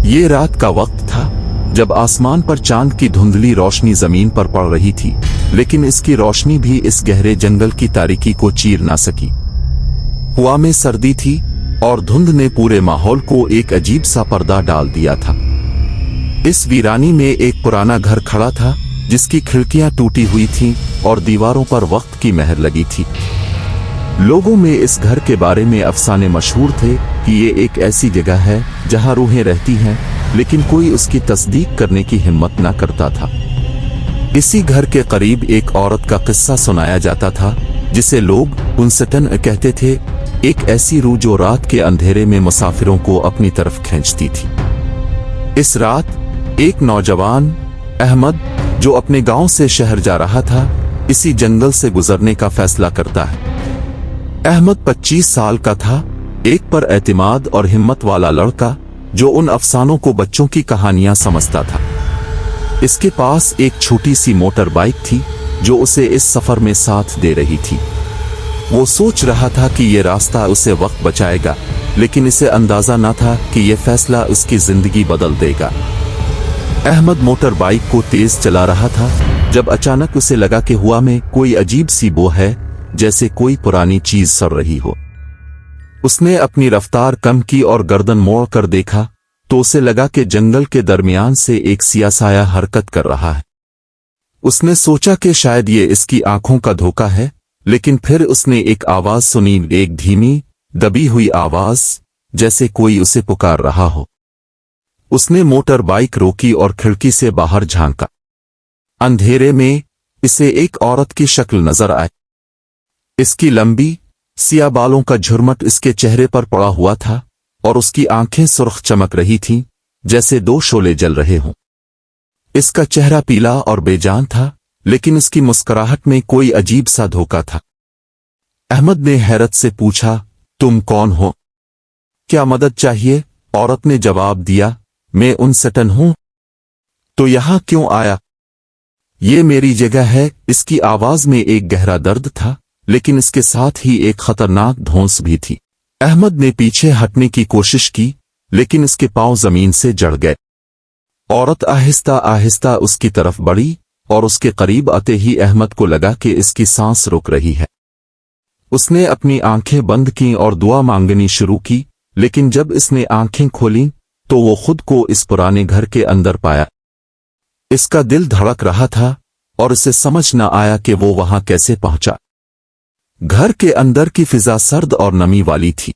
ये रात का वक्त था जब आसमान पर चांद की धुंधली रोशनी जमीन पर पड़ रही थी, लेकिन इसकी रोशनी भी इस गहरे जंगल की तारीकी को चीर ना सकी। हवा में सर्दी थी और धुंध ने पूरे माहौल को एक अजीब सा पर्दा डाल दिया था। इस वीरानी में एक पुराना घर खड़ा था जिसकी खिड़कियां टूटी हुई थीं और दीवारों पर वक्त की मेहर लगी थी। लोगों में इस घर के बारे में अफसाने मशहूर थे कि ये एक ऐसी जगह है जहां रूहें रहती हैं, लेकिन कोई उसकी तस्दीक करने की हिम्मत न करता था। इसी घर के करीब एक औरत का किस्सा सुनाया जाता था जिसे लोग उनसटन कहते थे, एक ऐसी रूह जो रात के अंधेरे में मुसाफिरों को अपनी तरफ खींचती थी। इस रात एक नौजवान अहमद जो अपने गांव से शहर जा रहा था, इसी जंगल से गुजरने का फैसला करता है। अहमद 25 साल का था, एक पर एतमाद और हिम्मत वाला लड़का जो उन अफसानों को बच्चों की कहानियां समझता था। इसके पास एक छोटी सी मोटर बाइक थी जो उसे इस सफर में साथ दे रही थी। वो सोच रहा था कि ये रास्ता उसे वक्त बचाएगा, लेकिन इसे अंदाजा न था कि यह फैसला उसकी जिंदगी बदल देगा। अहमद मोटर बाइक को तेज चला रहा था जब अचानक उसे लगा कि हवा में कोई अजीब सी बो है, जैसे कोई पुरानी चीज सड़ रही हो। उसने अपनी रफ्तार कम की और गर्दन मोड़ कर देखा तो उसे लगा कि जंगल के दरमियान से एक सियासाया हरकत कर रहा है। उसने सोचा कि शायद ये इसकी आंखों का धोखा है, लेकिन फिर उसने एक आवाज सुनी, एक धीमी दबी हुई आवाज, जैसे कोई उसे पुकार रहा हो। उसने मोटर बाइक रोकी और खिड़की से बाहर झांका। अंधेरे में इसे एक औरत की शक्ल नजर आई। इसकी लंबी सिया बालों का झुरमट इसके चेहरे पर पड़ा हुआ था और उसकी आंखें सुर्ख चमक रही थीं, जैसे दो शोले जल रहे हों। इसका चेहरा पीला और बेजान था, लेकिन इसकी मुस्कुराहट में कोई अजीब सा धोखा था। अहमद ने हैरत से पूछा, तुम कौन हो? क्या मदद चाहिए? औरत ने जवाब दिया, मैं उनसटन हूं। तो यहां क्यों आया? ये मेरी जगह है। इसकी आवाज में एक गहरा दर्द था, लेकिन इसके साथ ही एक खतरनाक धौंस भी थी। अहमद ने पीछे हटने की कोशिश की, लेकिन इसके पांव जमीन से जड़ गए। औरत आहिस्ता आहिस्ता उसकी तरफ बढ़ी और उसके करीब आते ही अहमद को लगा कि इसकी सांस रुक रही है। उसने अपनी आंखें बंद की और दुआ मांगनी शुरू की, लेकिन जब इसने आंखें खोलीं तो वो खुद को इस पुराने घर के अंदर पाया। इसका दिल धड़क रहा था और इसे समझ न आया कि वो वहां कैसे पहुंचा। घर के अंदर की फिजा सर्द और नमी वाली थी।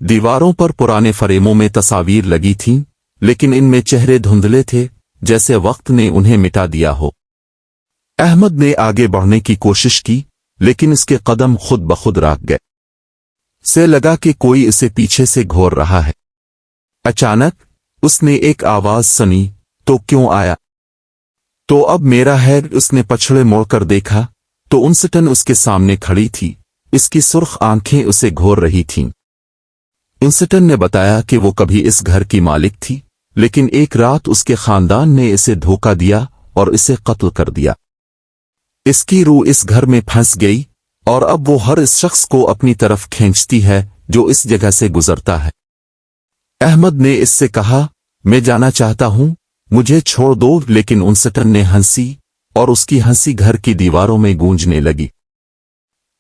दीवारों पर पुराने फ्रेमों में तस्वीर लगी थीं, लेकिन इनमें चेहरे धुंधले थे, जैसे वक्त ने उन्हें मिटा दिया हो। अहमद ने आगे बढ़ने की कोशिश की, लेकिन इसके कदम खुद ब खुद रुक गए। से लगा कि कोई इसे पीछे से घोर रहा है। अचानक उसने एक आवाज सुनी, तो क्यों आया? तो अब मेरा है। उसने पछड़े मोड़कर देखा तो उनसटन उसके सामने खड़ी थी। इसकी सुर्ख आंखें उसे घोर रही थीं। उनसटन ने बताया कि वो कभी इस घर की मालिक थी, लेकिन एक रात उसके खानदान ने इसे धोखा दिया और इसे कत्ल कर दिया। इसकी रूह इस घर में फंस गई और अब वो हर इस शख्स को अपनी तरफ खींचती है जो इस जगह से गुजरता है। अहमद ने इससे कहा, मैं जाना चाहता हूं, मुझे छोड़ दो। लेकिन उनसटन ने हंसी और उसकी हंसी घर की दीवारों में गूंजने लगी।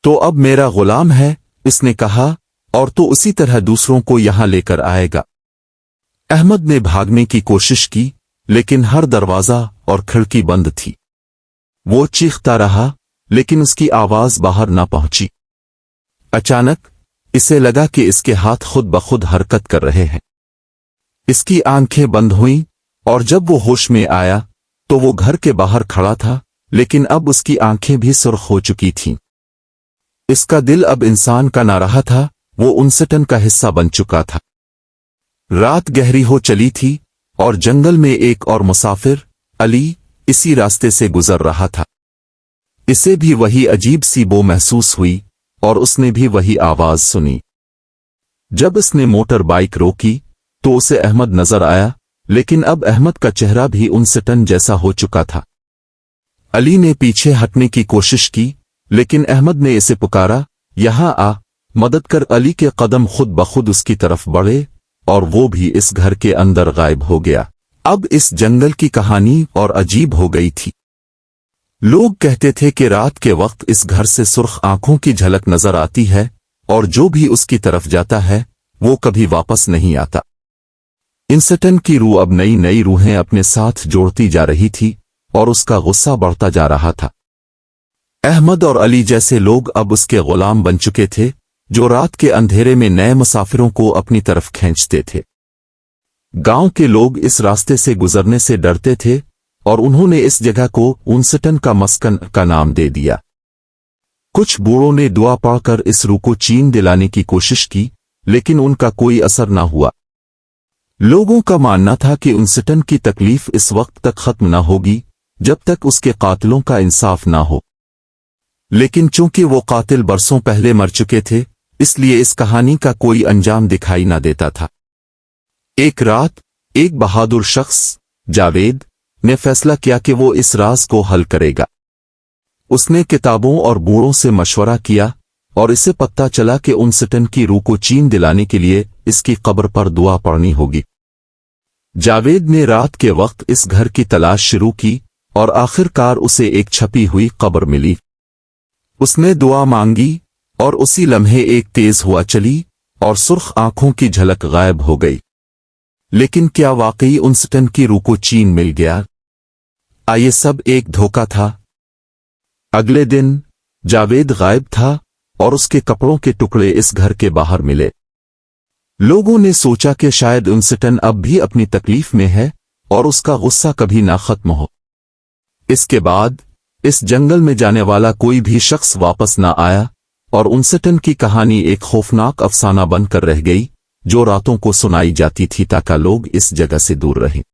तो अब मेरा गुलाम है, इसने कहा, और तो उसी तरह दूसरों को यहां लेकर आएगा। अहमद ने भागने की कोशिश की, लेकिन हर दरवाजा और खिड़की बंद थी। वो चीखता रहा, लेकिन उसकी आवाज बाहर ना पहुंची। अचानक इसे लगा कि इसके हाथ खुद ब खुद हरकत कर रहे हैं। इसकी आंखें बंद हुईं और जब वो होश में आया तो वो घर के बाहर खड़ा था, लेकिन अब उसकी आंखें भी सुर्ख हो चुकी थीं। इसका दिल अब इंसान का ना रहा था, वो उनसटन का हिस्सा बन चुका था। रात गहरी हो चली थी और जंगल में एक और मुसाफिर अली इसी रास्ते से गुजर रहा था। इसे भी वही अजीब सी बो महसूस हुई और उसने भी वही आवाज सुनी। जब इसने मोटर बाइक रोकी तो उसे अहमद नजर आया, लेकिन अब अहमद का चेहरा भी उनसटन जैसा हो चुका था। अली ने पीछे हटने की कोशिश की, लेकिन अहमद ने इसे पुकारा, यहां आ, मदद कर। अली के कदम खुद ब खुद उसकी तरफ बढ़े और वो भी इस घर के अंदर गायब हो गया। अब इस जंगल की कहानी और अजीब हो गई थी। लोग कहते थे कि रात के वक्त इस घर से सुर्ख आंखों की झलक नजर आती है और जो भी उसकी तरफ जाता है वो कभी वापस नहीं आता। इंसटन की रूह अब नई नई रूहें अपने साथ जोड़ती जा रही थी और उसका गुस्सा बढ़ता जा रहा था। अहमद और अली जैसे लोग अब उसके गुलाम बन चुके थे, जो रात के अंधेरे में नए मुसाफिरों को अपनी तरफ खींचते थे। गांव के लोग इस रास्ते से गुजरने से डरते थे और उन्होंने इस जगह को उनसटन का मस्कन का नाम दे दिया। कुछ बूढ़ों ने दुआ पढ़कर इस रूह को चैन दिलाने की कोशिश की, लेकिन उनका कोई असर न हुआ। लोगों का मानना था कि उनसटन की तकलीफ इस वक्त तक खत्म न होगी जब तक उसके कातिलों का इंसाफ न हो। लेकिन चूंकि वो कातिल बरसों पहले मर चुके थे, इसलिए इस कहानी का कोई अंजाम दिखाई न देता था। एक रात एक बहादुर शख्स, जावेद, ने फैसला किया कि वो इस राज को हल करेगा। उसने किताबों और बूढ़ों से मशवरा किया और इसे पता चला कि उनसटन की रूह को चैन दिलाने के लिए इसकी कब्र पर दुआ पढ़नी होगी। जावेद ने रात के वक्त इस घर की तलाश शुरू की और आखिरकार उसे एक छपी हुई कब्र मिली। उसने दुआ मांगी और उसी लम्हे एक तेज हुआ चली और सुर्ख आंखों की झलक गायब हो गई। लेकिन क्या वाकई उनसटन की रूह को चैन मिल गया? ये सब एक धोखा था। अगले दिन जावेद गायब था और उसके कपड़ों के टुकड़े इस घर के बाहर मिले। लोगों ने सोचा कि शायद उनसटन अब भी अपनी तकलीफ में है और उसका गुस्सा कभी ना खत्म हो। इसके बाद इस जंगल में जाने वाला कोई भी शख्स वापस ना आया और उनसटन की कहानी एक खौफनाक अफसाना बनकर रह गई, जो रातों को सुनाई जाती थी ताकि लोग इस जगह से दूर रहें।